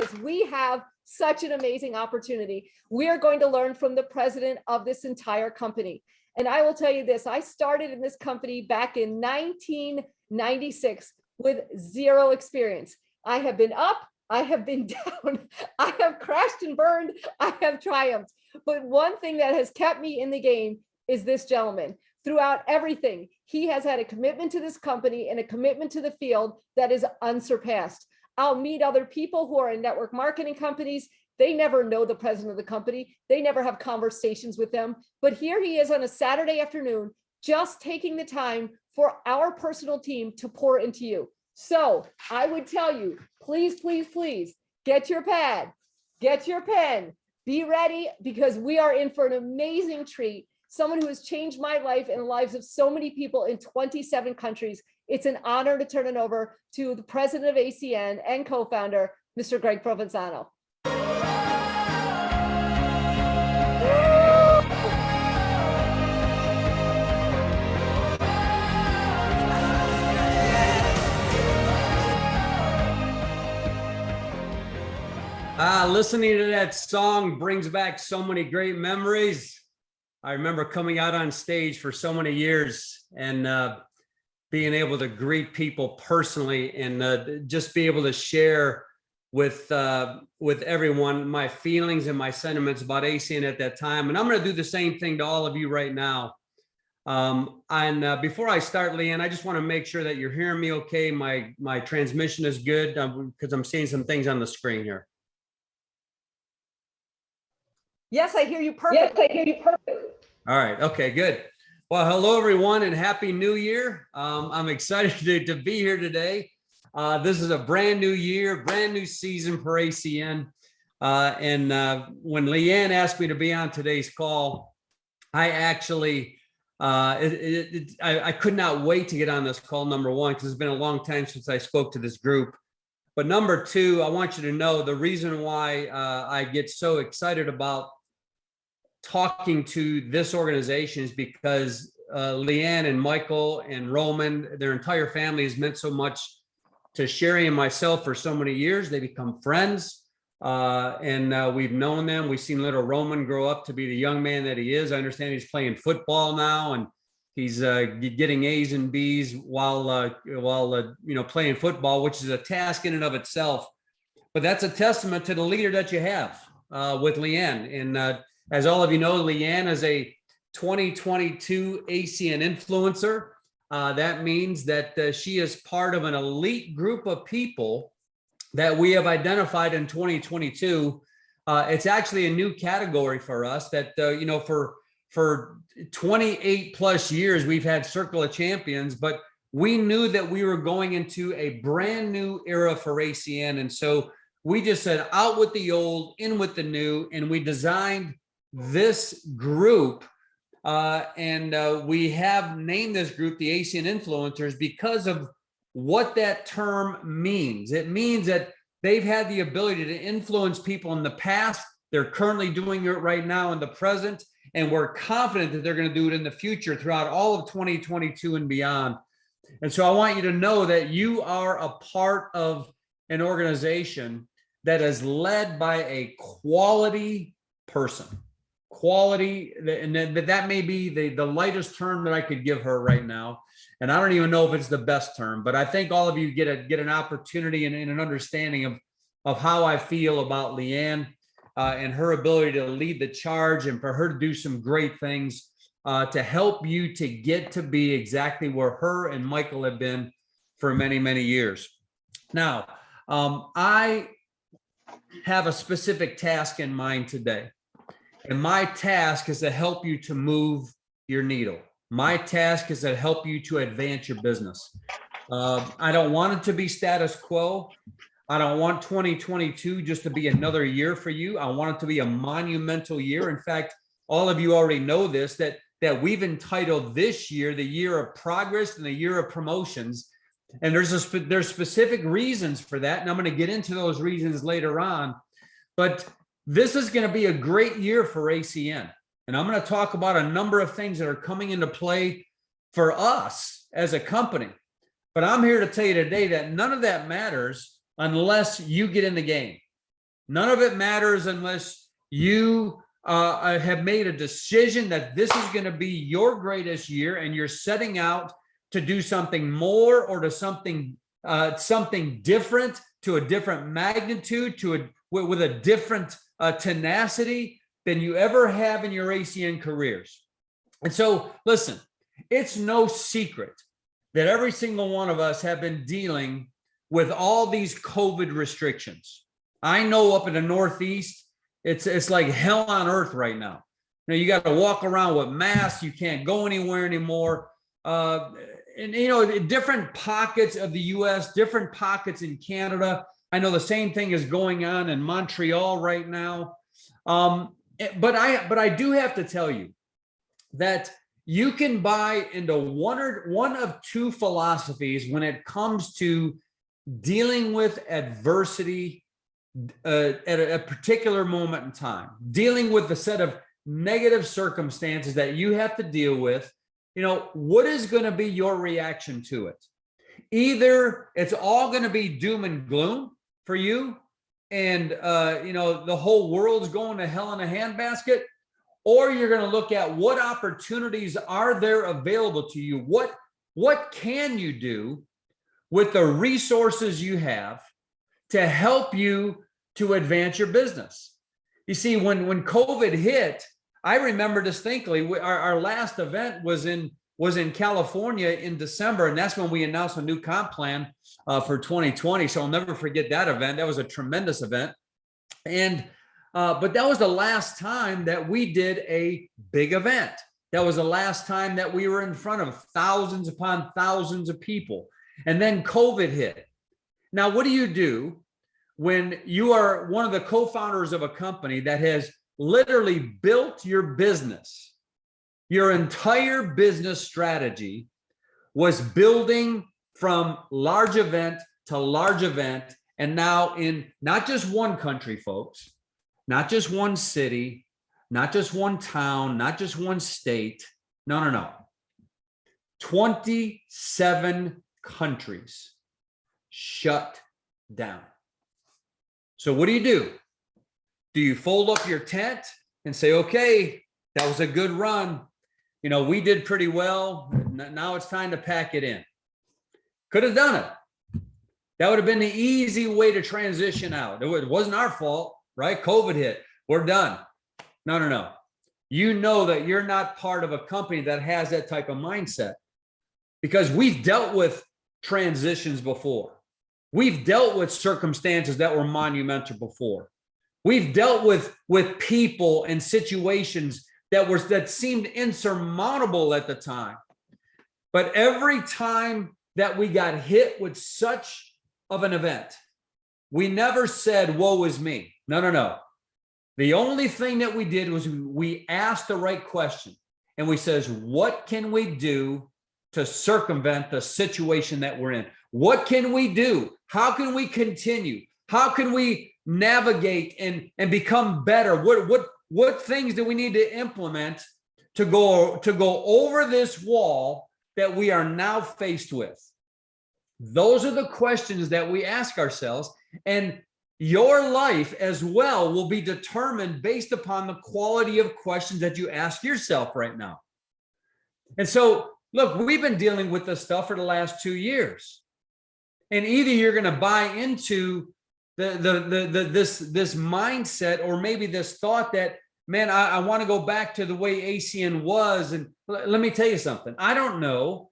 because we have such an amazing opportunity. We are going to learn from the president of this entire company. And I will tell you this, I started in this company back in 1996 with zero experience. I have been up, I have been down, I have crashed and burned, I have triumphed. But one thing that has kept me in the game is this gentleman. Throughout everything, he has had a commitment to this company and a commitment to the field that is unsurpassed. I'll meet other people who are in network marketing companies. They never know the president of the company. They never have conversations with them. But here he is on a Saturday afternoon, just taking the time for our personal team to pour into you. So I would tell you, please, please, please get your pad, get your pen, be ready, because we are in for an amazing treat. Someone who has changed my life and the lives of so many people in 27 countries. It's an honor to turn it over to the president of ACN and co-founder, Mr. Greg Provenzano. Listening to that song brings back so many great memories. I remember coming out on stage for so many years and being able to greet people personally and just be able to share with everyone my feelings and my sentiments about ACN at that time. And I'm going to do the same thing to all of you right now. Before I start, Leanne, I just want to make sure that you're hearing me okay. My transmission is good because I'm seeing some things on the screen here. Yes, I hear you perfect. Yes, I hear you perfect. All right. Okay, good. Well, hello, everyone, and Happy New Year. I'm excited to be here today. This is a brand new year, brand new season for ACN. When Leanne asked me to be on today's call, I actually, I could not wait to get on this call, number one, because it's been a long time since I spoke to this group. But number two, I want you to know the reason why I get so excited about talking to this organization is because Leanne and Michael and Roman, their entire family has meant so much to Sherry and myself for so many years. They become friends and we've known them. We've seen little Roman grow up to be the young man that he is. I understand he's playing football now and he's getting A's and B's while playing football, which is a task in and of itself. But that's a testament to the leader that you have with Leanne. And as all of you know, Leanne is a 2022 ACN influencer. That means that she is part of an elite group of people that we have identified in 2022. It's actually a new category for us that, for 28 plus years, we've had Circle of Champions, but we knew that we were going into a brand new era for ACN. And so we just said out with the old, in with the new, and we designed this group. We have named this group the ACN Influencers because of what that term means. It means that they've had the ability to influence people in the past. They're currently doing it right now in the present. And we're confident that they're going to do it in the future throughout all of 2022 and beyond. And so I want you to know that you are a part of an organization that is led by a quality person. Quality, and that may be the lightest term that I could give her right now. And I don't even know if it's the best term, but I think all of you get an opportunity and an understanding of how I feel about Leanne and her ability to lead the charge and for her to do some great things to help you to get to be exactly where her and Michael have been for many, many years. Now, I have a specific task in mind today. And my task is to help you to move your needle. My task is to help you to advance your business. I don't want it to be status quo. I don't want 2022 just to be another year for you. I want it to be a monumental year. In fact, all of you already know this, that we've entitled this year the year of progress and the year of promotions. And there's specific reasons for that. And I'm going to get into those reasons later on. But this is going to be a great year for ACN. And I'm going to talk about a number of things that are coming into play for us as a company. But I'm here to tell you today that none of that matters unless you get in the game. None of it matters unless you have made a decision that this is going to be your greatest year and you're setting out to do something more or to something different, to a different magnitude, with a different tenacity than you ever have in your ACN careers. And so, listen, it's no secret that every single one of us have been dealing with all these COVID restrictions. I know up in the Northeast, it's like hell on earth right now. You got to walk around with masks. You can't go anywhere anymore. And different pockets of the U.S., different pockets in Canada. I know the same thing is going on in Montreal right now. But I do have to tell you that you can buy into one of two philosophies when it comes to dealing with adversity at a particular moment in time, dealing with the set of negative circumstances that you have to deal with. What is going to be your reaction to it? Either it's all going to be doom and gloom for you, and the whole world's going to hell in a handbasket, or you're going to look at what opportunities are there available to you. What can you do with the resources you have to help you to advance your business? You see, when COVID hit, I remember distinctly, our last event was in California in December, and that's when we announced a new comp plan for 2020. So I'll never forget that event. That was a tremendous event. But that was the last time that we did a big event. That was the last time that we were in front of thousands upon thousands of people. And then COVID hit. Now, what do you do when you are one of the co-founders of a company that has literally built your business? Your entire business strategy was building from large event to large event. And now in not just one country, folks, not just one city, not just one town, not just one state. No. 27 countries shut down. So what do? Do you fold up your tent and say, okay, that was a good run. We did pretty well. Now it's time to pack it in. Could have done it. That would have been the easy way to transition out. It wasn't our fault, right? COVID hit. We're done. No. You know that you're not part of a company that has that type of mindset, because we've dealt with transitions before. We've dealt with circumstances that were monumental before. We've dealt with people and situations that seemed insurmountable at the time. But every time that we got hit with such of an event, we never said, woe is me. No. The only thing that we did was we asked the right question. And we says, what can we do to circumvent the situation that we're in? What can we do? How can we continue? How can we navigate and become better? What things do we need to implement to go over this wall that we are now faced with? Those are the questions that we ask ourselves, and your life as well will be determined based upon the quality of questions that you ask yourself right now. And so, look, we've been dealing with this stuff for the last 2 years, and either you're going to buy into this mindset, or maybe this thought that, man, I want to go back to the way ACN was. And let me tell you something. I don't know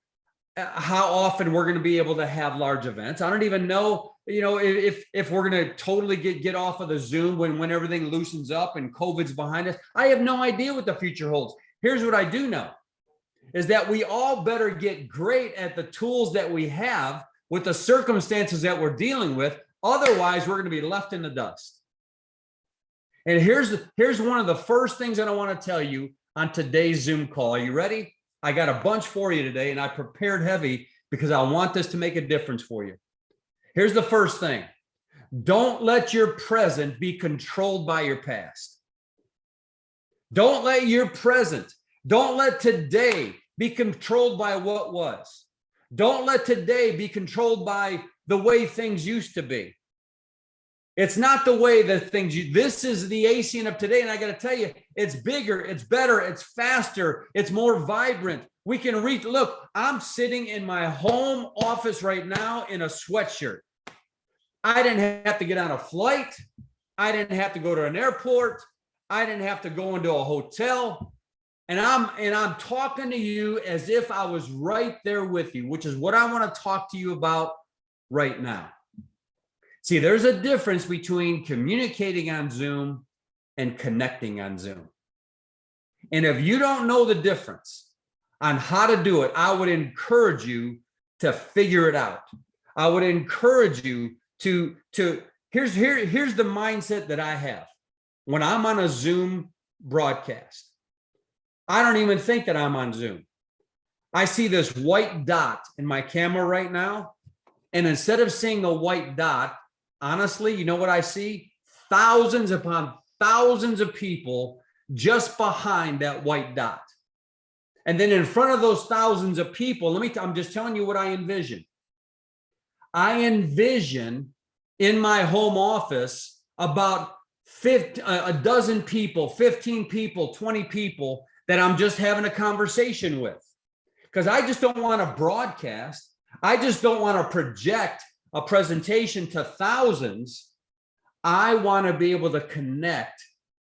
how often we're going to be able to have large events. I don't even know, if we're going to totally get off of the Zoom when everything loosens up and COVID's behind us. I have no idea what the future holds. Here's what I do know, is that we all better get great at the tools that we have with the circumstances that we're dealing with. Otherwise, we're going to be left in the dust. And here's one of the first things that I want to tell you on today's Zoom call. Are you ready? I got a bunch for you today, and I prepared heavy because I want this to make a difference for you. Here's the first thing. Don't let your present be controlled by your past. Don't let today be controlled by what was. Don't let today be controlled by the way things used to be. It's not the way that things, this is the ACN of today. And I got to tell you, it's bigger, it's better, it's faster, it's more vibrant. We can reach, look, I'm sitting in my home office right now in a sweatshirt. I didn't have to get on a flight. I didn't have to go to an airport. I didn't have to go into a hotel. And I'm talking to you as if I was right there with you, which is what I want to talk to you about right now. See, there's a difference between communicating on Zoom and connecting on Zoom. And if you don't know the difference on how to do it, I would encourage you to figure it out. I would encourage you to here's the mindset that I have when I'm on a Zoom broadcast. I don't even think that I'm on Zoom. I see this white dot in my camera right now. And instead of seeing the white dot, honestly, you know what I see? Thousands upon thousands of people just behind that white dot. And then in front of those thousands of people, I'm just telling you what I envision. I envision in my home office about a dozen people, 15 people, 20 people that I'm just having a conversation with. Because I just don't want to broadcast. I just don't want to project a presentation to thousands. I want to be able to connect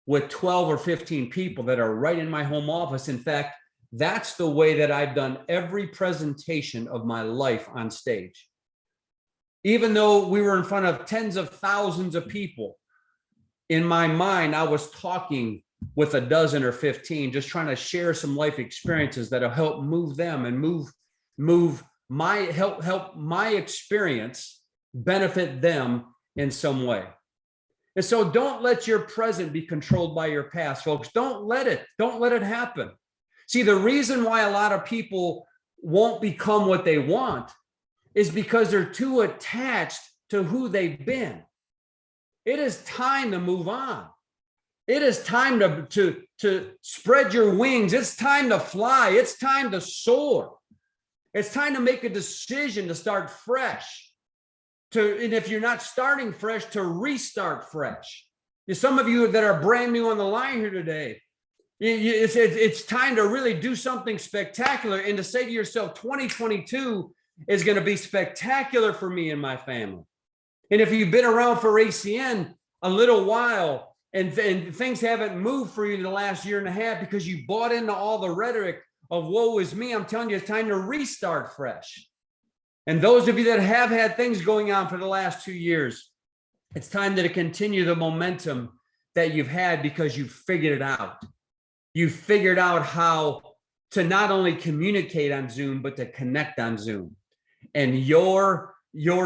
with 12 or 15 people that are right in my home office. In fact, that's the way that I've done every presentation of my life on stage. Even though we were in front of tens of thousands of people, in my mind, I was talking with a dozen or 15, just trying to share some life experiences that'll help move them and help my experience benefit them in some way. And so don't let your present be controlled by your past, folks. Don't let it happen. See, the reason why a lot of people won't become what they want is because they're too attached to who they've been. It is time to move on. It is time to spread your wings. It's time to fly. It's time to soar. It's time to make a decision to start fresh. And if you're not starting fresh, to restart fresh. Some of you that are brand new on the line here today, it's time to really do something spectacular and to say to yourself, 2022 is going to be spectacular for me and my family. And if you've been around for ACN a little while and things haven't moved for you in the last year and a half because you bought into all the rhetoric of woe is me, I'm telling you, it's time to restart fresh. And those of you that have had things going on for the last 2 years, it's time to continue the momentum that you've had because you've figured it out. You've figured out how to not only communicate on Zoom, but to connect on Zoom. And your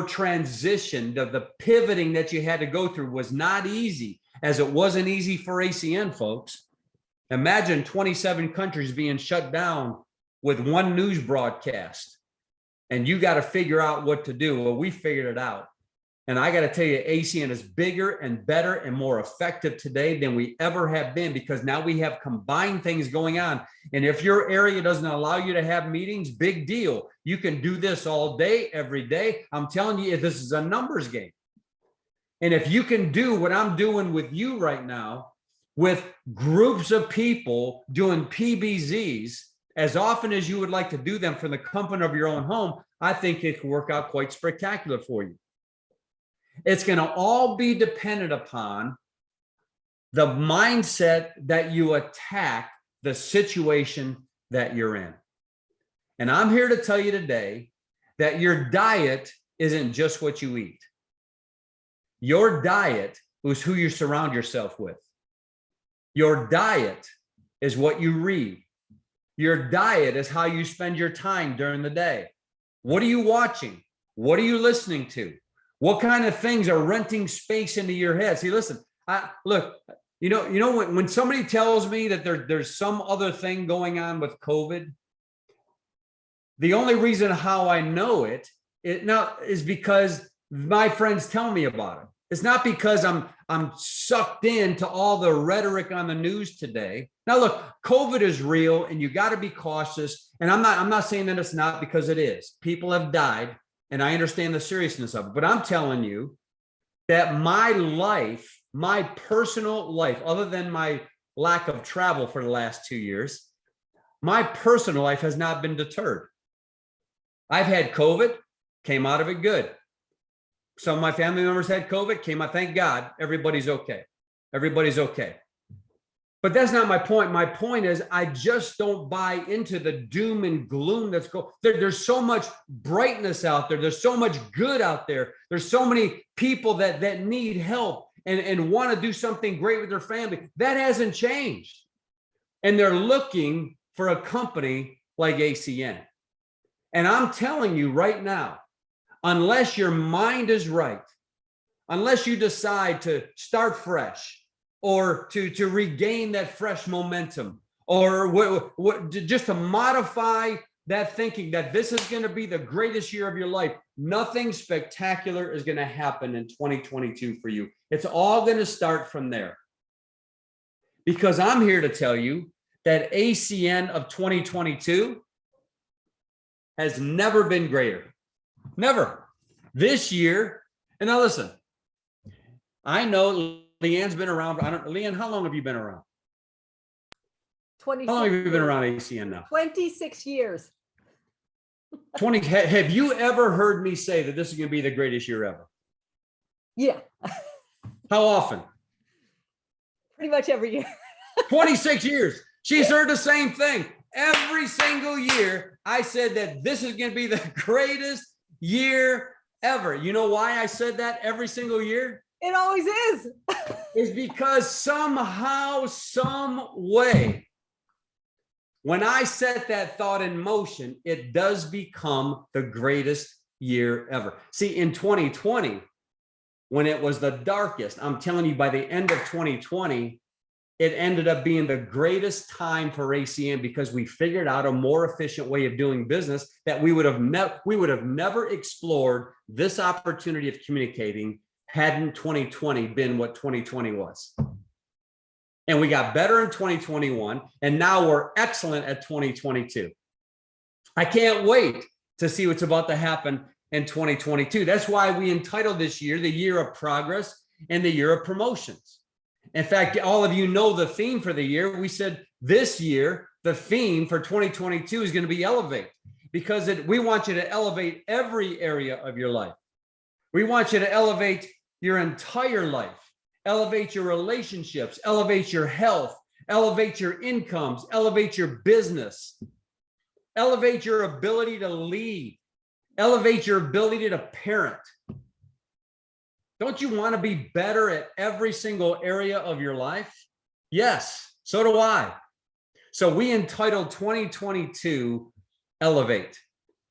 transition, the pivoting that you had to go through was not easy, as it wasn't easy for ACN, folks. Imagine 27 countries being shut down with one news broadcast, and you got to figure out what to do. Well, we figured it out. And I got to tell you, ACN is bigger and better and more effective today than we ever have been, because now we have combined things going on. And if your area doesn't allow you to have meetings, big deal. You can do this all day, every day. I'm telling you, this is a numbers game. And if you can do what I'm doing with you right now, with groups of people doing PBZs as often as you would like to do them from the comfort of your own home, I think it can work out quite spectacular for you. It's going to all be dependent upon the mindset that you attack the situation that you're in. And I'm here to tell you today that your diet isn't just what you eat. Your diet is who you surround yourself with. Your diet is what you read. Your diet is how you spend your time during the day. What are you watching? What are you listening to? What kind of things are renting space into your head? See, listen, look, when somebody tells me that there's some other thing going on with COVID, the only reason how I know it now is because my friends tell me about it. It's not because I'm sucked into all the rhetoric on the news today. Now, look, COVID is real, and you got to be cautious. And I'm not saying that it's not, because it is. People have died. And I understand the seriousness of it, but I'm telling you that my life, my personal life, other than my lack of travel for the last 2 years, my personal life has not been deterred. I've had COVID, came out of it good. Some of my family members had COVID, came out, thank God, everybody's okay. Everybody's okay. But that's not my point. My point is I just don't buy into the doom and gloom that's going. There's so much brightness out there. There's so much good out there. There's so many people that need help and want to do something great with their family. That hasn't changed. And they're looking for a company like ACN. And I'm telling you right now, unless your mind is right, unless you decide to start fresh, or to regain that fresh momentum, or just to modify that thinking that this is going to be the greatest year of your life, nothing spectacular is going to happen in 2022 for you. It's all going to start from there. Because I'm here to tell you that ACN of 2022 has never been greater. Never. This year, and now listen, I know Leanne's been around. Leanne, how long have you been around? 26 How long have you been years. around ACN now? 26 years. 20. Have you ever heard me say that this is going to be the greatest year ever? Yeah. How often? Pretty much every year. 26 years. She's heard the same thing. Every single year, I said that this is going to be the greatest year ever. You know why I said that every single year? It always is. Is because somehow, some way, when I set that thought in motion, it does become the greatest year ever. See, in 2020, when it was the darkest, I'm telling you, by the end of 2020, it ended up being the greatest time for ACN because we figured out a more efficient way of doing business that we would have never explored this opportunity of communicating hadn't 2020 been what 2020 was. And we got better in 2021, and now we're excellent at 2022. I can't wait to see what's about to happen in 2022. That's why we entitled this year the Year of Progress and the Year of Promotions. In fact, all of you know the theme for the year. We said this year, the theme for 2022 is going to be Elevate, because we want you to elevate every area of your life. We want you to elevate your entire life, elevate your relationships, elevate your health, elevate your incomes, elevate your business, elevate your ability to lead, elevate your ability to parent. Don't you want to be better at every single area of your life? Yes, so do I. So we entitled 2022 Elevate.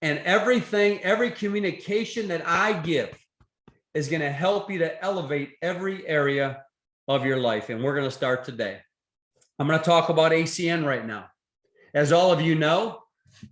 And every communication that I give is going to help you to elevate every area of your life. And we're going to start today. I'm going to talk about ACN right now. As all of you know,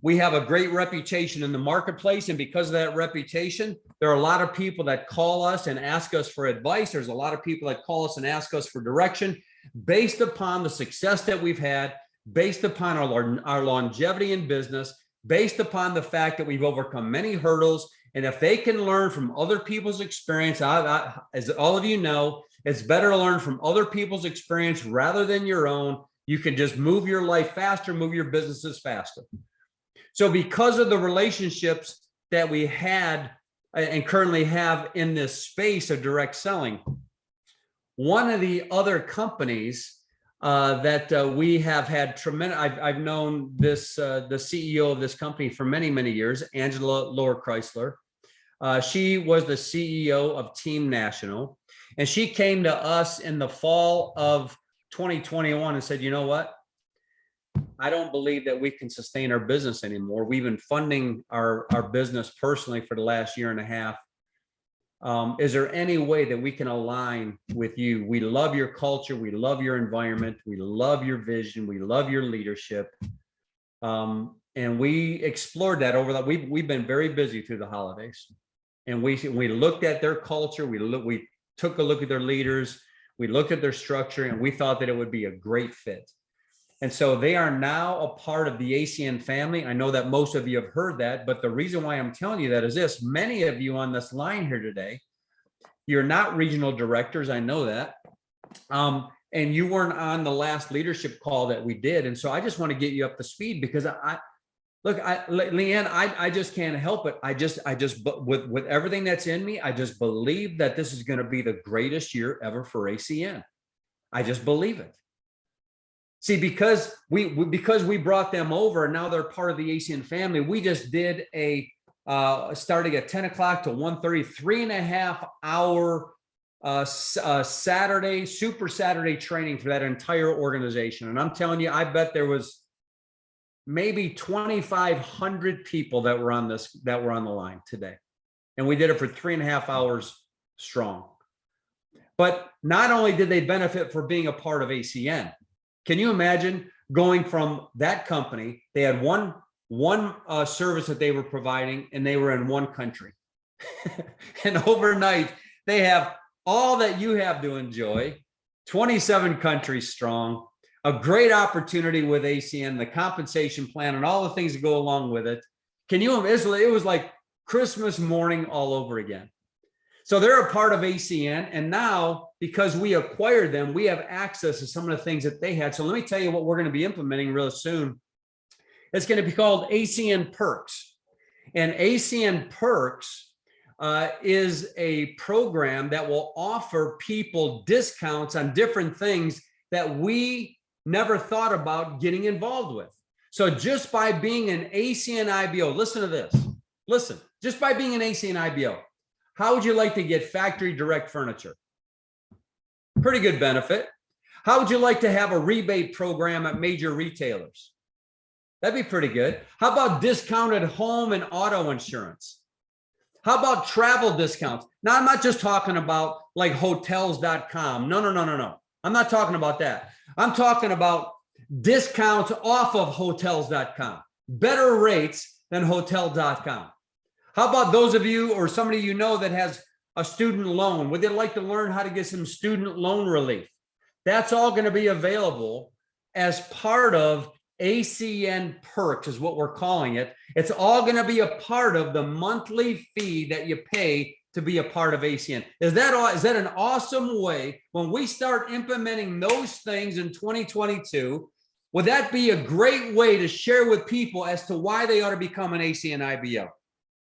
we have a great reputation in the marketplace. And because of that reputation, there are a lot of people that call us and ask us for advice. There's a lot of people that call us and ask us for direction based upon the success that we've had, based upon our longevity in business, based upon the fact that we've overcome many hurdles. And if they can learn from other people's experience, as all of you know, it's better to learn from other people's experience rather than your own. You can just move your life faster, move your businesses faster. So because of the relationships that we had and currently have in this space of direct selling, one of the other companies that we have had tremendous, I've known this, the CEO of this company for many, many years, Angela Lohr Chrysler. She was the CEO of Team National, and she came to us in the fall of 2021 and said, you know what? I don't believe that we can sustain our business anymore. We've been funding our business personally for the last year and a half. Is there any way that we can align with you? We love your culture. We love your environment. We love your vision. We love your leadership. And we explored that over that. We've been very busy through the holidays, and we looked at their culture. We took a look at their leaders. We looked at their structure, and we thought that it would be a great fit. And so they are now a part of the ACN family. I know that most of you have heard that, but the reason why I'm telling you that is this: many of you on this line here today, You're not regional directors. I know that. And you weren't on the last leadership call that we did. And so I just want to get you up to speed because Leanne, I just can't help it. With everything that's in me, I just believe that this is going to be the greatest year ever for ACN. I just believe it. See, because we brought them over and now they're part of the ACN family, we just did starting at 10 o'clock to 1:30, 3.5 hour Saturday, Super Saturday training for that entire organization. And I'm telling you, I bet there was maybe 2,500 people that were on the line today. And we did it for 3.5 hours strong. But not only did they benefit for being a part of ACN, can you imagine going from that company? They had one service that they were providing and they were in one country. And overnight, they have all that you have to enjoy, 27 countries strong, a great opportunity with ACN, the compensation plan and all the things that go along with it. Can you imagine? It was like Christmas morning all over again. So they're a part of ACN. And now, because we acquired them, we have access to some of the things that they had. So let me tell you what we're going to be implementing real soon. It's going to be called ACN Perks. And ACN Perks is a program that will offer people discounts on different things that we never thought about getting involved with. So just by being an ACN IBO, listen to this. Listen, just by being an ACN IBO, how would you like to get factory direct furniture? Pretty good benefit. How would you like to have a rebate program at major retailers? That'd be pretty good. How about discounted home and auto insurance? How about travel discounts? Now, I'm not just talking about like hotels.com. No. I'm not talking about that. I'm talking about discounts off of hotels.com, better rates than hotel.com. How about those of you or somebody you know that has a student loan? Would they like to learn how to get some student loan relief? That's all going to be available as part of ACN Perks is what we're calling it. It's all going to be a part of the monthly fee that you pay to be a part of ACN. Is that an awesome way when we start implementing those things in 2022? Would that be a great way to share with people as to why they ought to become an ACN IBO?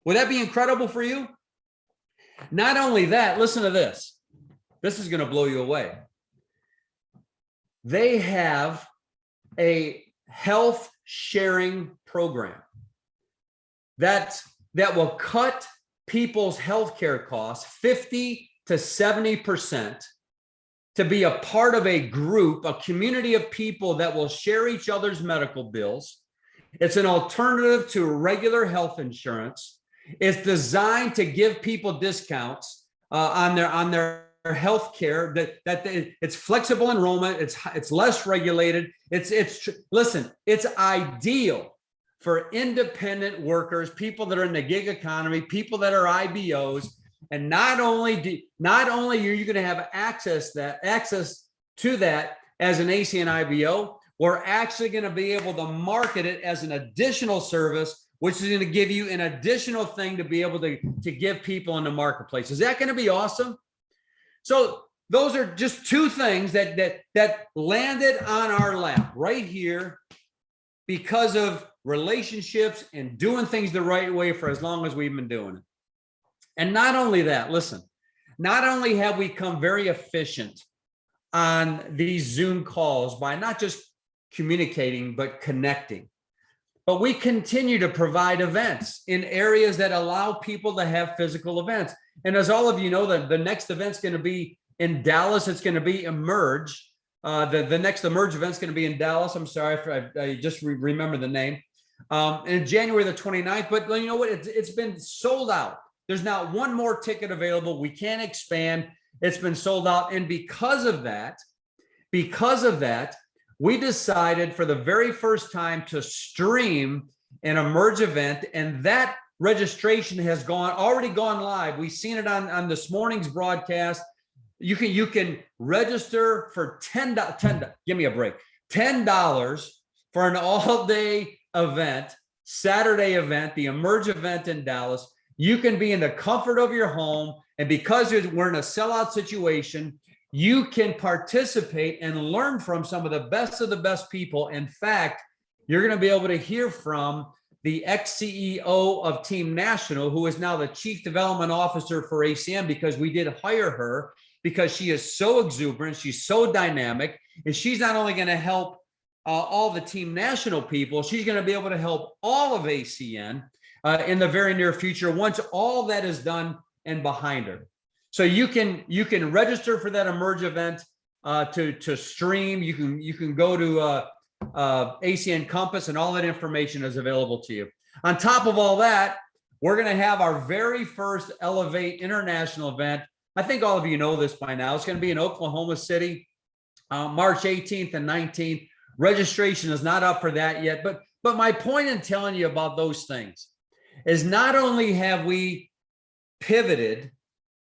Would that be incredible for you? Not only that, listen to this. This is going to blow you away. They have a health sharing program that will cut people's healthcare costs 50 to 70% to be a part of a group, a community of people that will share each other's medical bills. It's an alternative to regular health insurance. It's designed to give people discounts on their health care. It's flexible enrollment. It's less regulated. Listen, it's ideal for independent workers, people that are in the gig economy, people that are IBOs. And not only are you going to have access to that as an ACN IBO, we're actually going to be able to market it as an additional service, which is going to give you an additional thing to be able to give people in the marketplace. Is that going to be awesome? So those are just two things that landed on our lap right here because of relationships and doing things the right way for as long as we've been doing it. And not only that, listen, not only have we become very efficient on these Zoom calls by not just communicating, but connecting, but we continue to provide events in areas that allow people to have physical events. And as all of you know, the next event's going to be in Dallas. It's going to be Emerge. The next Emerge event's going to be in Dallas. I'm sorry, I just remember the name. In January the 29th, but you know what? It's been sold out. There's not one more ticket available. We can't expand. It's been sold out. And because of that, we decided for the very first time to stream an Emerge event, and that registration has already gone live. We've seen it on this morning's broadcast. You can register for $10. Give me a break. $10 for an all-day event, Saturday event, the Emerge event in Dallas. You can be in the comfort of your home. And because we're in a sellout situation, you can participate and learn from some of the best people. In fact, you're going to be able to hear from the ex-CEO of Team National, who is now the Chief Development Officer for ACN, because we did hire her because she is so exuberant, she's so dynamic, and she's not only going to help all the Team National people, she's going to be able to help all of ACN in the very near future once all that is done and behind her. So you can register for that Emerge event to stream. You can go to ACN Compass, and all that information is available to you. On top of all that, we're going to have our very first Elevate International event. I think all of you know this by now. It's going to be in Oklahoma City, March 18th and 19th. Registration is not up for that yet, but my point in telling you about those things is not only have we pivoted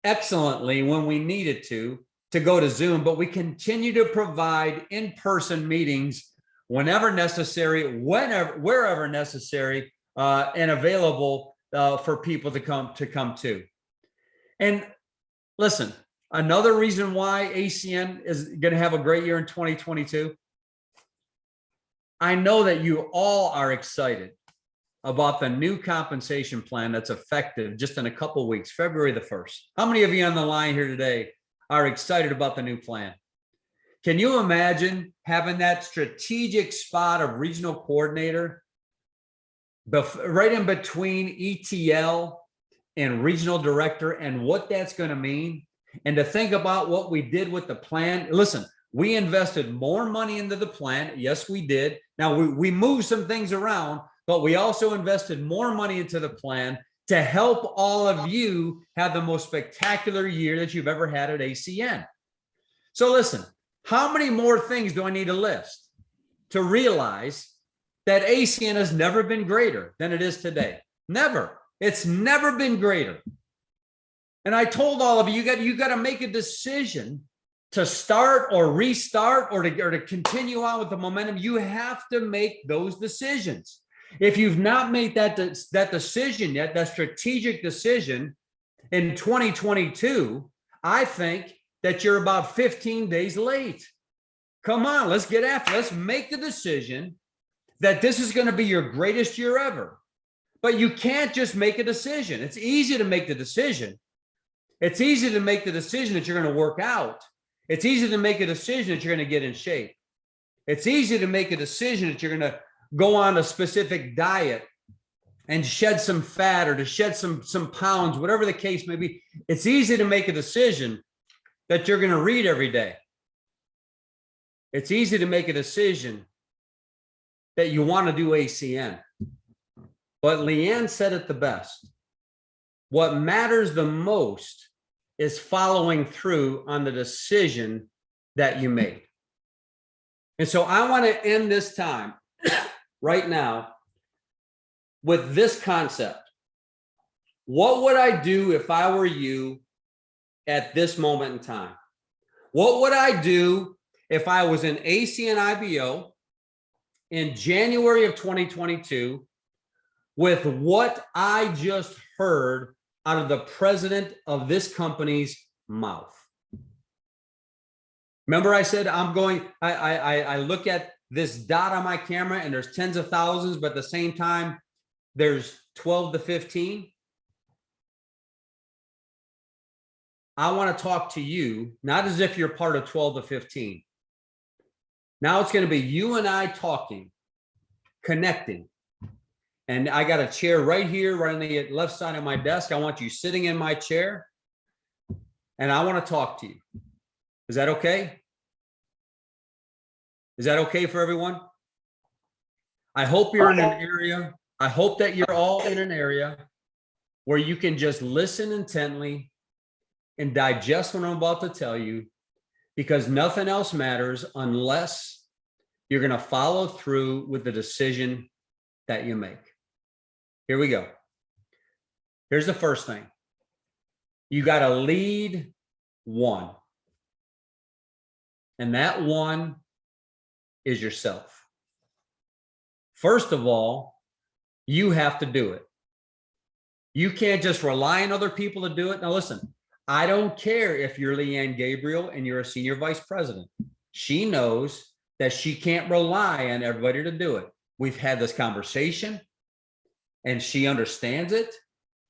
excellently when we needed to go to Zoom, but we continue to provide in-person meetings whenever necessary, wherever necessary, and available for people to come to. And listen, another reason why ACN is going to have a great year in 2022. I know that you all are excited about the new compensation plan that's effective just in a couple of weeks, February the 1st. How many of you on the line here today are excited about the new plan? Can you imagine having that strategic spot of regional coordinator right in between ETL and regional director, and what that's going to mean? And to think about what we did with the plan. Listen, we invested more money into the plan. Yes, we did. Now we moved some things around, but we also invested more money into the plan to help all of you have the most spectacular year that you've ever had at ACN. So listen, how many more things do I need to list to realize that ACN has never been greater than it is today? Never. It's never been greater. And I told all of you, you got to make a decision to start or restart or to continue on with the momentum. You have to make those decisions. If you've not made that decision yet, that strategic decision in 2022, I think that you're about 15 days late. Come on, let's get after it. Let's make the decision that this is going to be your greatest year ever. But you can't just make a decision. It's easy to make the decision. It's easy to make the decision that you're going to work out. It's easy to make a decision that you're going to get in shape. It's easy to make a decision that you're going to go on a specific diet and shed some fat, or to shed some pounds, whatever the case may be. It's easy to make a decision that you're going to read every day. It's easy to make a decision that you want to do ACN. But Leanne said it the best. What matters the most is following through on the decision that you made. And so I want to end this time right now with this concept. What would I do if I were you at this moment in time? What would I do if I was an ACN IBO in January of 2022 with what I just heard out of the president of this company's mouth? Remember I said I look at this dot on my camera and there's tens of thousands, but at the same time, there's 12 to 15. I want to talk to you, not as if you're part of 12 to 15. Now it's going to be you and I talking, connecting. And I got a chair right here, right on the left side of my desk. I want you sitting in my chair, and I want to talk to you. Is that okay? Is that okay for everyone? I hope you're in an area. I hope that you're all in an area where you can just listen intently and digest what I'm about to tell you, because nothing else matters unless you're going to follow through with the decision that you make. Here we go. Here's the first thing. You got to lead one. And that one is yourself. First of all, you have to do it. You can't just rely on other people to do it. Now listen, I don't care if you're Leanne Gabriel and you're a senior vice president. She knows that she can't rely on everybody to do it. We've had this conversation and she understands it.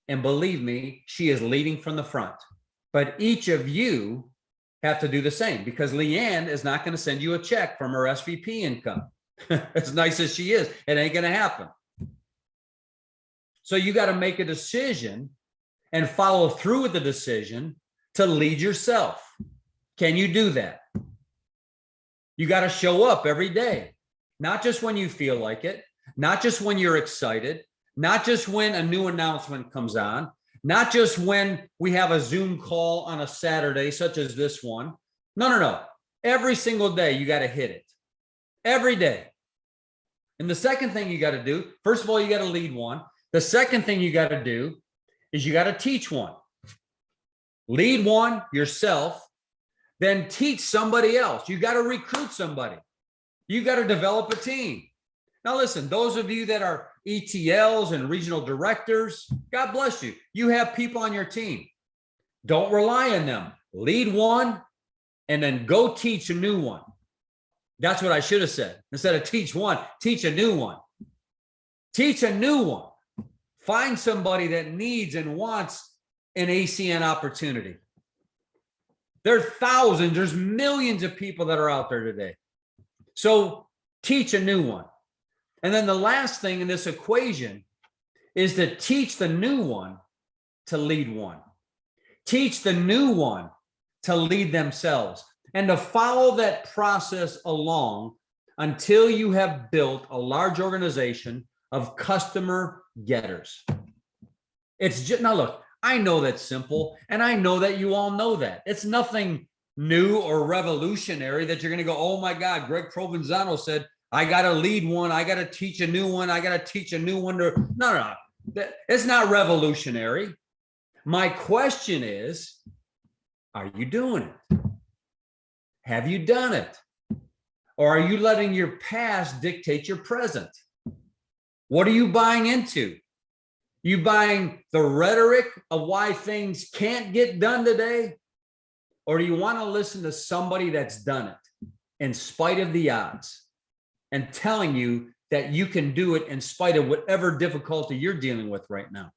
And believe me, she is leading from the front. But each of you have to do the same, because Leanne is not going to send you a check from her SVP income. As nice as she is, it ain't going to happen. So you got to make a decision and follow through with the decision to lead yourself. Can you do that? You got to show up every day, not just when you feel like it, not just when you're excited, not just when a new announcement comes on, not just when we have a Zoom call on a Saturday, such as this one. No. Every single day, you got to hit it. Every day. And the second thing you got to do, first of all, you got to lead one. The second thing you got to do is you got to teach one. Lead one yourself, then teach somebody else. You got to recruit somebody. You got to develop a team. Now, listen, those of you that are ETLs and regional directors, God bless you. You have people on your team. Don't rely on them. Lead one and then go teach a new one. That's what I should have said. Instead of teach one, teach a new one. Teach a new one. Find somebody that needs and wants an ACN opportunity. There are thousands, there's millions of people that are out there today. So teach a new one. And then the last thing in this equation is to teach the new one to lead one. Teach the new one to lead themselves, and to follow that process along until you have built a large organization of customer getters. It's just, now look, I know that's simple, and I know that you all know that. It's nothing new or revolutionary that you're going to go, oh my God, Greg Provenzano said, I got to lead one. I got to teach a new one. I got to teach a new one. No. It's not revolutionary. My question is, are you doing it? Have you done it? Or are you letting your past dictate your present? What are you buying into? You buying the rhetoric of why things can't get done today? Or do you want to listen to somebody that's done it in spite of the odds and telling you that you can do it in spite of whatever difficulty you're dealing with right now?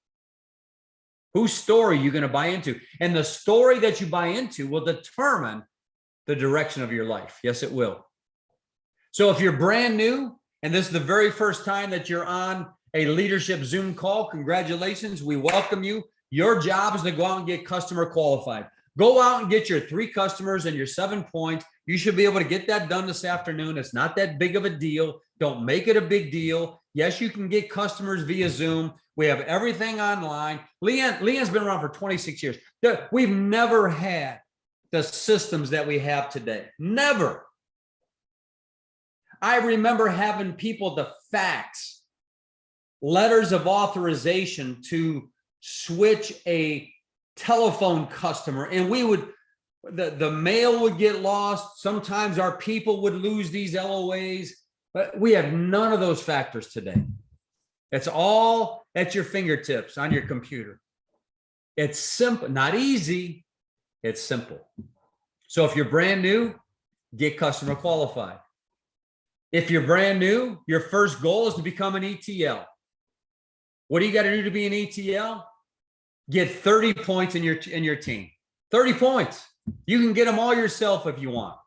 Whose story are you going to buy into? And the story that you buy into will determine the direction of your life. Yes, it will. So if you're brand new and this is the very first time that you're on a leadership Zoom call, congratulations. We welcome you. Your job is to go out and get customer qualified. Go out and get your 3 customers and your 7 points. You should be able to get that done this afternoon. It's not that big of a deal. Don't make it a big deal. Yes, you can get customers via Zoom. We have everything online. Leanne's been around for 26 years. We've never had the systems that we have today. Never. I remember having people to fax letters of authorization to switch a telephone customer, and we would, the mail would get lost. Sometimes our people would lose these LOAs, but we have none of those factors today. It's all at your fingertips on your computer. It's simple, not easy. It's simple. So if you're brand new, get customer qualified. If you're brand new, your first goal is to become an ETL. What do you got to do to be an ETL? Get 30 points in your team. 30 points. You can get them all yourself if you want.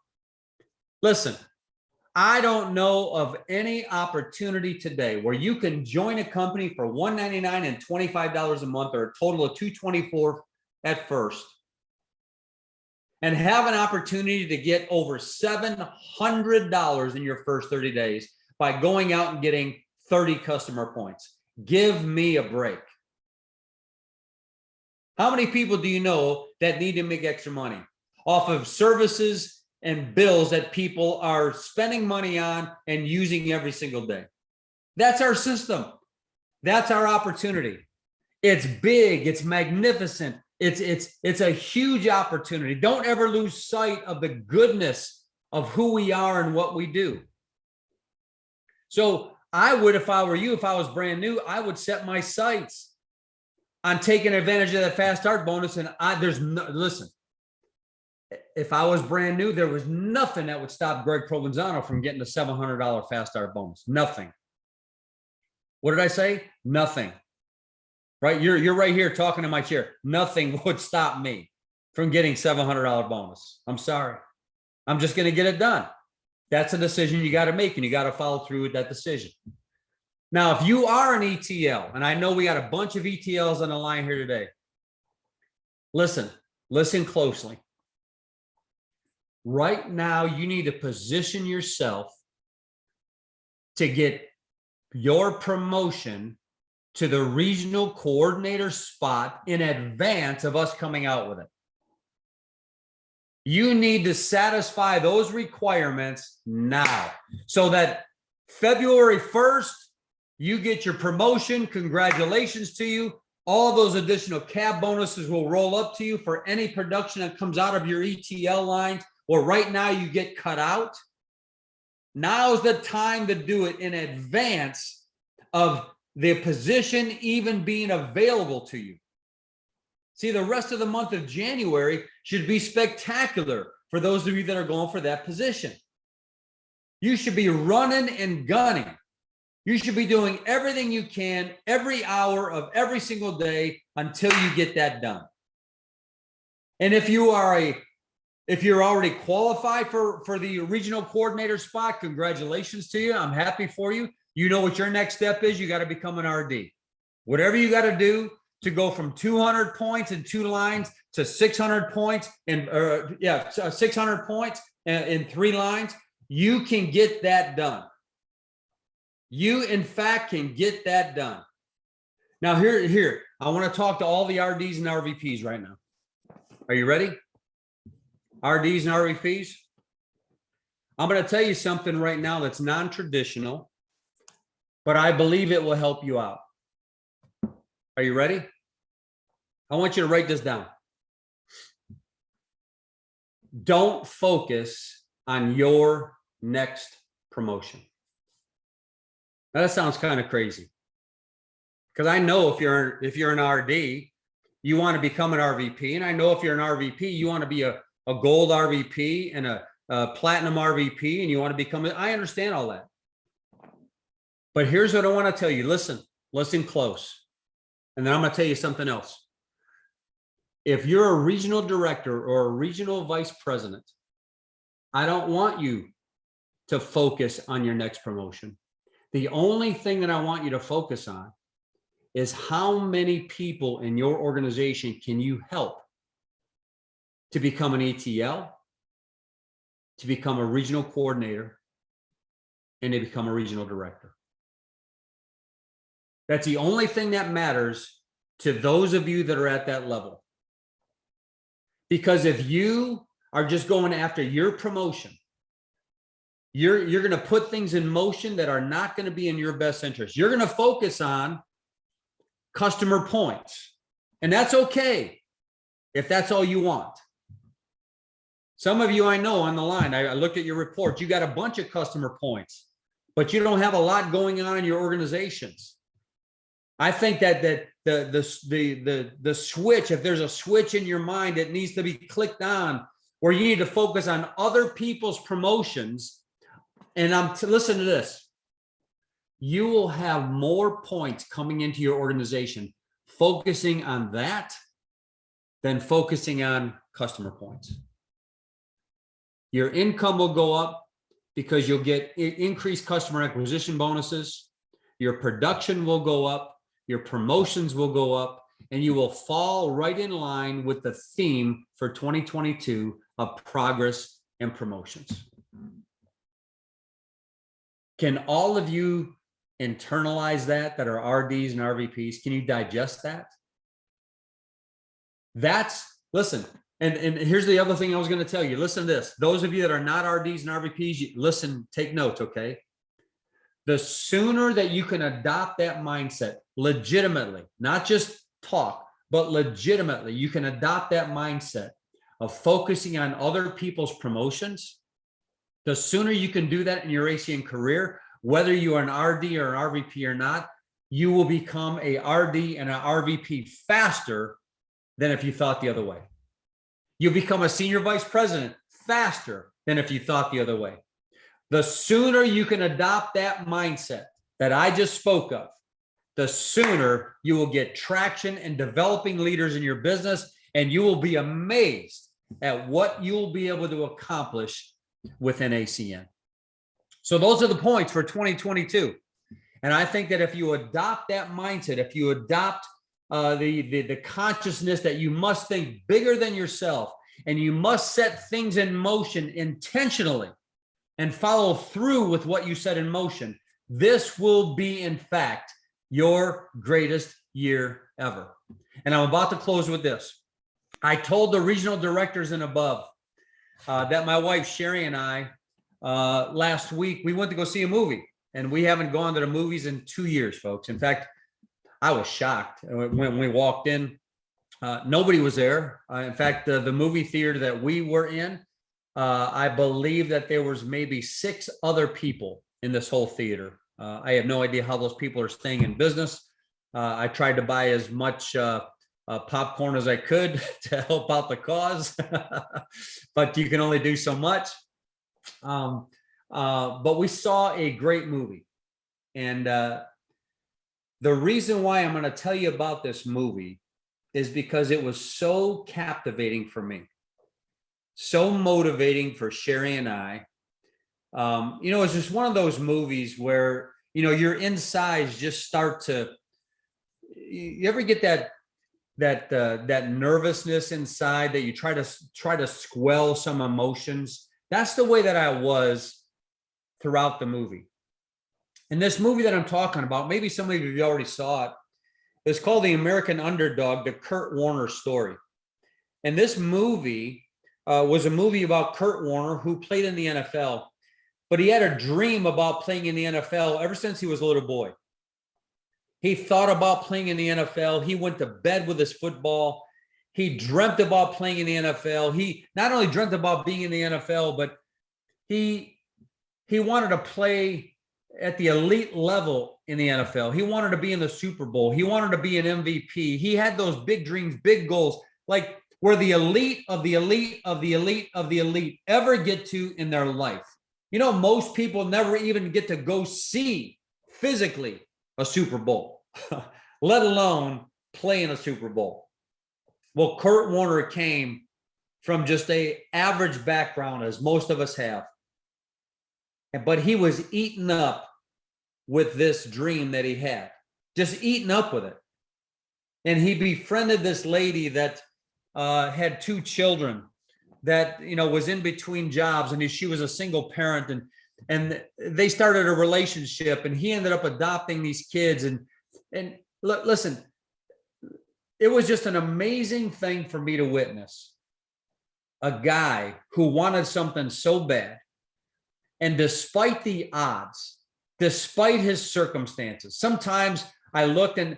Listen, I don't know of any opportunity today where you can join a company for $199 and $25 a month, or a total of $224 at first, and have an opportunity to get over $700 in your first 30 days by going out and getting 30 customer points. Give me a break. How many people do you know that need to make extra money off of services and bills that people are spending money on and using every single day? That's our system. That's our opportunity. It's big. It's magnificent. It's a huge opportunity. Don't ever lose sight of the goodness of who we are and what we do. So I would, if I were you, if I was brand new, I would set my sights on taking advantage of that fast start bonus. And listen, if I was brand new, there was nothing that would stop Greg Provenzano from getting a $700 fast start bonus. Nothing. What did I say? Nothing. Right? You're right here talking to my chair. Nothing would stop me from getting $700 bonus. I'm sorry. I'm just going to get it done. That's a decision you got to make, and you got to follow through with that decision. Now, if you are an ETL, and I know we got a bunch of ETLs on the line here today, listen closely. Right now, you need to position yourself to get your promotion to the regional coordinator spot in advance of us coming out with it. You need to satisfy those requirements now so that February 1st, you get your promotion. Congratulations to you. All those additional cab bonuses will roll up to you for any production that comes out of your ETL lines, or right now you get cut out. Now is the time to do it in advance of the position even being available to you. See, the rest of the month of January should be spectacular for those of you that are going for that position. You should be running and gunning. You should be doing everything you can every hour of every single day until you get that done. And if you're already qualified for the regional coordinator spot, congratulations to you. I'm happy for you. You know what your next step is. You got to become an RD. Whatever you got to do to go from 200 points in 2 lines to 600 points in 600 points in 3 lines, you can get that done. You, in fact, can get that done. Now, here, I want to talk to all the RDs and RVPs right now. Are you ready? RDs and RVPs? I'm going to tell you something right now that's non-traditional, but I believe it will help you out. Are you ready? I want you to write this down. Don't focus on your next promotion. Now, that sounds kind of crazy, because I know if you're an RD, you want to become an RVP, and I know if you're an RVP, you want to be a gold RVP and a platinum RVP, and you want to become it. I understand all that. But here's what I want to tell you. Listen close. And then I'm going to tell you something else. If you're a regional director or a regional vice president, I don't want you to focus on your next promotion. The only thing that I want you to focus on is how many people in your organization can you help to become an ETL, to become a regional coordinator, and to become a regional director. That's the only thing that matters to those of you that are at that level. Because if you are just going after your promotion, you're going to put things in motion that are not going to be in your best interest. You're going to focus on customer points. And that's okay if that's all you want. Some of you I know on the line, I looked at your report, you got a bunch of customer points, but you don't have a lot going on in your organizations. I think that the switch, if there's a switch in your mind, it needs to be clicked on, where you need to focus on other people's promotions. And listen to this. You will have more points coming into your organization focusing on that than focusing on customer points. Your income will go up because you'll get increased customer acquisition bonuses. Your production will go up. Your promotions will go up, and you will fall right in line with the theme for 2022 of progress and promotions. Can all of you internalize that are RDs and RVPs? Can you digest that? Listen, and here's the other thing I was going to tell you. Listen to this. Those of you that are not RDs and RVPs, listen, take notes, okay? The sooner that you can adopt that mindset legitimately, not just talk, but legitimately, you can adopt that mindset of focusing on other people's promotions. The sooner you can do that in your ACN career, whether you are an RD or an RVP or not, you will become a RD and an RVP faster than if you thought the other way. You'll become a senior vice president faster than if you thought the other way. The sooner you can adopt that mindset that I just spoke of, the sooner you will get traction in developing leaders in your business, and you will be amazed at what you'll be able to accomplish within ACN. So those are the points for 2022. And I think that if you adopt that mindset, if you adopt the consciousness that you must think bigger than yourself, and you must set things in motion intentionally and follow through with what you set in motion, this will be, in fact, your greatest year ever. And I'm about to close with this. I told the regional directors and above that my wife Sherry and I last week, we went to go see a movie, and we haven't gone to the movies in 2 years, folks. In fact, I was shocked when we walked in. Nobody was there. In fact, the movie theater that we were in, I believe that there was maybe 6 other people in this whole theater. I have no idea how those people are staying in business. I tried to buy as much popcorn as I could to help out the cause, but you can only do so much. But we saw a great movie. And the reason why I'm going to tell you about this movie is because it was so captivating for me, so motivating for Sherry and I. It's just one of those movies where, your insides just start to, you ever get that nervousness inside that you try to squell some emotions? That's the way that I was throughout the movie. And this movie that I'm talking about, maybe some of you already saw it. It's called The American Underdog, the Kurt Warner story. And this movie was a movie about Kurt Warner, who played in the NFL, but he had a dream about playing in the NFL ever since he was a little boy. He thought about playing in the NFL. He went to bed with his football. He dreamt about playing in the NFL. He not only dreamt about being in the NFL, but he wanted to play at the elite level in the NFL. He wanted to be in the Super Bowl. He wanted to be an MVP. He had those big dreams, big goals, like where the elite of the elite of the elite of the elite ever get to in their life. Most people never even get to go see physically a Super Bowl, let alone play in a Super Bowl. Well, Kurt Warner came from just an average background, as most of us have. But he was eaten up with this dream that he had, just eaten up with it. And he befriended this lady that had 2 children, that, was in between jobs, and she was a single parent, and they started a relationship, and he ended up adopting these kids. And listen, it was just an amazing thing for me to witness. A guy who wanted something so bad, and despite the odds, despite his circumstances, sometimes I looked, and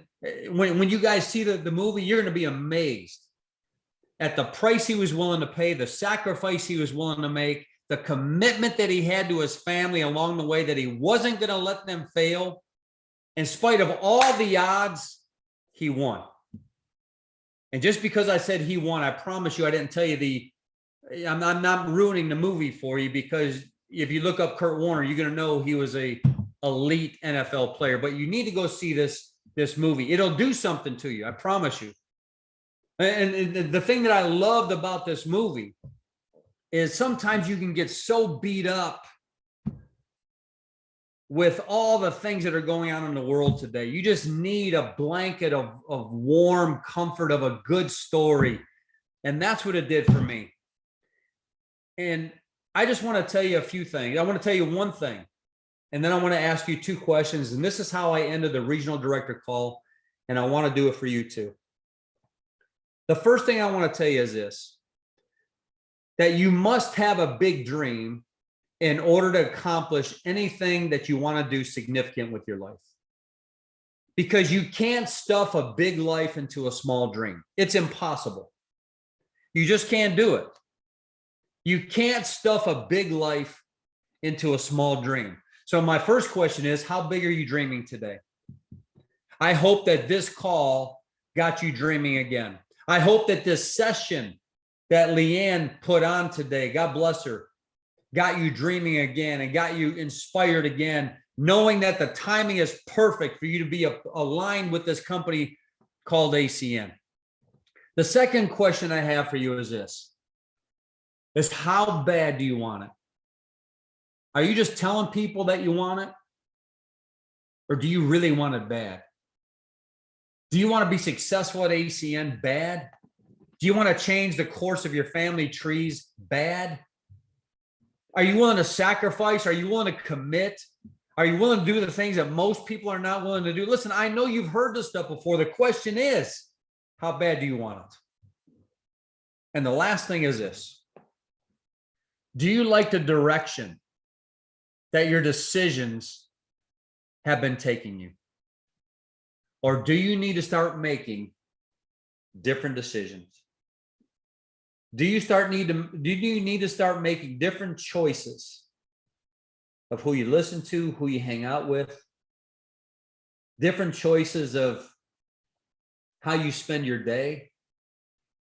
when you guys see the movie, you're going to be amazed at the price he was willing to pay, the sacrifice he was willing to make, the commitment that he had to his family along the way, that he wasn't going to let them fail. In spite of all the odds, he won. And just because I said he won, I promise you I didn't tell you I'm not ruining the movie for you, because if you look up Kurt Warner, you're going to know he was a elite NFL player. But you need to go see this movie. It'll do something to you, I promise you. And the thing that I loved about this movie is sometimes you can get so beat up with all the things that are going on in the world today. You just need a blanket of warm comfort, of a good story. And that's what it did for me. And I just want to tell you a few things. I want to tell you one thing, and then I want to ask you 2 questions. And this is how I ended the regional director call, and I want to do it for you too. The first thing I want to tell you is this: that you must have a big dream in order to accomplish anything that you want to do significant with your life. Because you can't stuff a big life into a small dream. It's impossible. You just can't do it. You can't stuff a big life into a small dream. So my first question is, how big are you dreaming today? I hope that this call got you dreaming again. I hope that this session that Leanne put on today, God bless her, got you dreaming again and got you inspired again, knowing that the timing is perfect for you to be aligned with this company called ACN. The second question I have for you is this, is how bad do you want it? Are you just telling people that you want it? Or do you really want it bad? Do you want to be successful at ACN bad? Do you want to change the course of your family trees bad? Are you willing to sacrifice? Are you willing to commit? Are you willing to do the things that most people are not willing to do? Listen, I know you've heard this stuff before. The question is, how bad do you want it? And the last thing is this. Do you like the direction that your decisions have been taking you? Or do you need to start making different decisions? Do you need to start making different choices of who you listen to, who you hang out with, different choices of how you spend your day,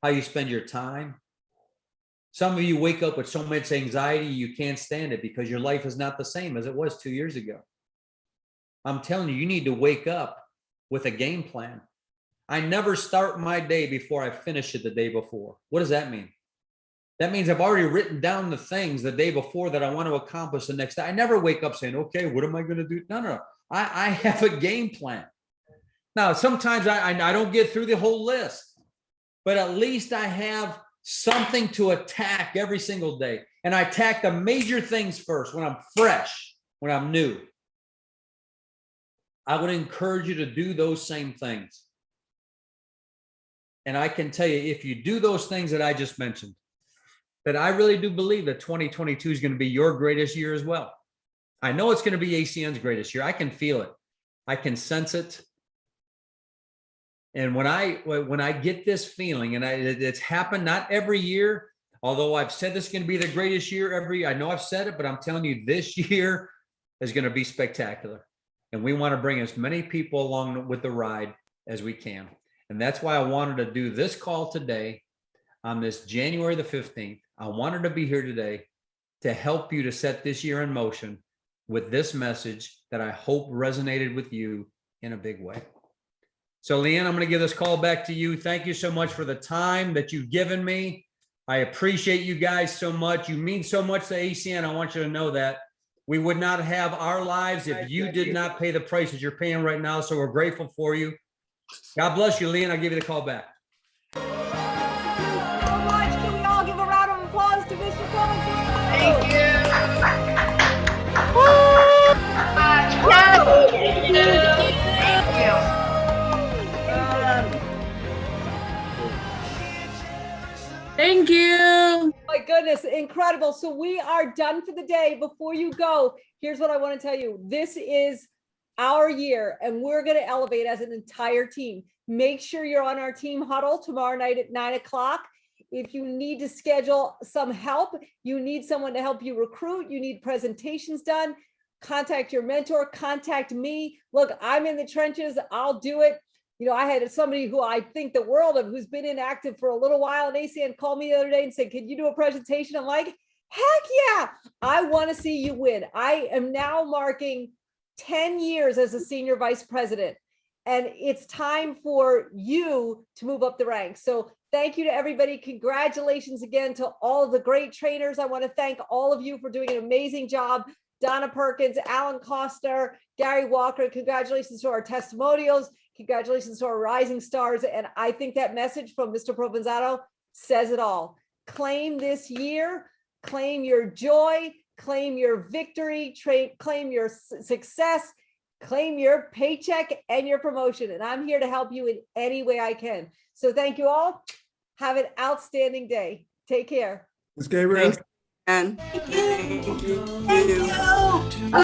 how you spend your time? Some of you wake up with so much anxiety, you can't stand it because your life is not the same as it was 2 years ago. I'm telling you, you need to wake up with a game plan. I never start my day before I finish it the day before. What does that mean? That means I've already written down the things the day before that I want to accomplish the next day. I never wake up saying, okay, what am I going to do? No. I have a game plan. Now, sometimes I don't get through the whole list, but at least I have something to attack every single day. And I attack the major things first when I'm fresh, when I'm new. I would encourage you to do those same things. And I can tell you, if you do those things that I just mentioned, that I really do believe that 2022 is going to be your greatest year as well. I know it's going to be ACN's greatest year. I can feel it. I can sense it. And when I get this feeling, and it's happened not every year, although I've said this is going to be the greatest year every, I know I've said it, but I'm telling you, this year is going to be spectacular. And we want to bring as many people along with the ride as we can. And that's why I wanted to do this call today on this January the 15th. I wanted to be here today to help you to set this year in motion with this message that I hope resonated with you in a big way. So Leanne, I'm going to give this call back to you. Thank you so much for the time that you've given me. I appreciate you guys so much. You mean so much to ACN. I want you to know that. We would not have our lives if you did not pay the prices you're paying right now. So we're grateful for you. God bless you, Leanne. I'll give you the call back. Thank you so much. Can we all give a round of applause to Mr. Provenzano? Thank you. Thank you. Thank you. My goodness, incredible. So we are done for the day. Before you go, here's what I want to tell you. This is our year, and we're going to elevate as an entire team. Make sure you're on our team huddle tomorrow night at 9 o'clock. If you need to schedule some help, you need someone to help you recruit, you need presentations done, contact your mentor, contact me. Look, I'm in the trenches. I'll do it. You know, I had somebody who I think the world of, who's been inactive for a little while, and ACN called me the other day and said, can you do a presentation? I'm like, heck yeah, I want to see you win. I am now marking 10 years as a senior vice president, and it's time for you to move up the ranks. So thank you to everybody. Congratulations again to all of the great trainers. I want to thank all of you for doing an amazing job. Donna Perkins, Alan Costner, Gary Walker, congratulations to our testimonials. Congratulations to our rising stars. And I think that message from Mr. Provenzano says it all. Claim this year, claim your joy, claim your victory, claim your success, claim your paycheck and your promotion. And I'm here to help you in any way I can. So thank you all. Have an outstanding day. Take care. Let's get real. Thank you. Thank you.